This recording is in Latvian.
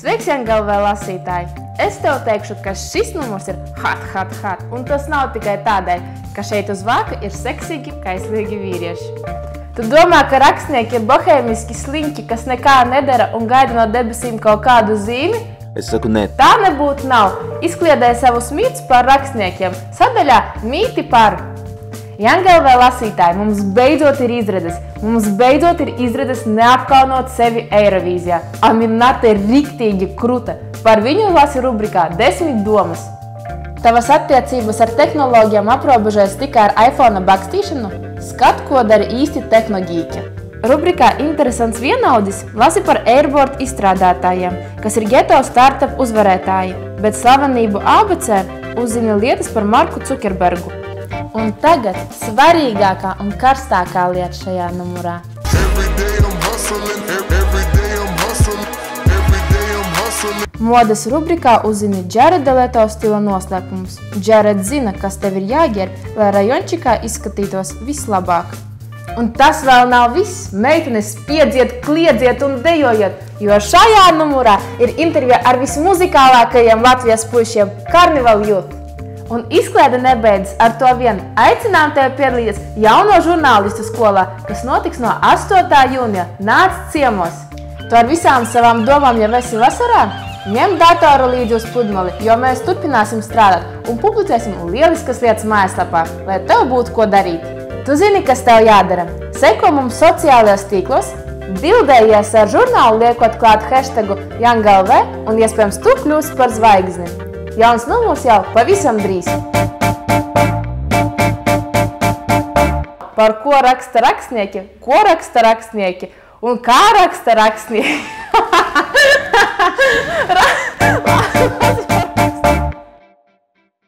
Sveiks, Jangalv lasītāji! Es tev teikšu, ka šis numurs ir hot, un tas nav tikai tādēļ, ka šeit uz vāka ir seksīgi, kaislīgi vīrieši. Tu domā, ka rakstnieki ir bohēmiski sliņķi, kas nekā nedara un gaida no debesīm kaut kādu zīmi? Es saku, nē. Tā nebūtu nav. Izkliedēja savus mītus par rakstniekiem. Sadaļā mīti par. Jangalv lasītāji, mums beidzot ir izredzes. Mums beidzot ir izredzes neapkaunot sevi Eirovīzijā. Aminata ir riktīgi kruta. Par viņu lasi rubrikā 10 domas. Tavas attiecības ar tehnoloģijām aprobežojas tikai ar iPhone bakstīšanu? Skat, ko dara īsti tehnogīķi. Rubrikā Interesants vienaudis lasi par Airboard izstrādātājiem, kas ir geto startup uzvarētāji, bet slavenību ABC uzzina lietas par Marku Zukerbergu. Un tagad svarīgākā un karstākā lieta šajā numurā. Modes rubrikā uzzini Džareda Leto stila noslēpumus. Džareds zina, kas tev ir jāģērb, lai rajončikā izskatītos vislabāk. Un tas vēl nav viss. Meitenes, spiedziet, kliedziet un dejojiet, jo šajā numurā ir intervija ar vismuzikālākajiem Latvijas puišiem Carnival Youth. Un izklaide nebeidzas ar to vien. Aicinām tevi piedalīties jauno žurnālistu skolā, kas notiks no 8. jūnija. Nāc ciemos! Tu ar visām savām domām jau esi vasarā? Ņem datoru līdzi uz pludmali, jo mēs turpināsim strādāt un publicēsim lieliskas lietas mājaslapā, lai tev būtu ko darīt. Tu zini, kas tev jādara. Seko mums sociālajos tīklos, bildējies ar žurnālu liekot klāt hashtagu Jangalv un iespējams tu kļūsi par zvaigzni. Jauns numurs jau pavisam drīz. Par ko raksta rakstnieki, un kā raksta rakstnieki?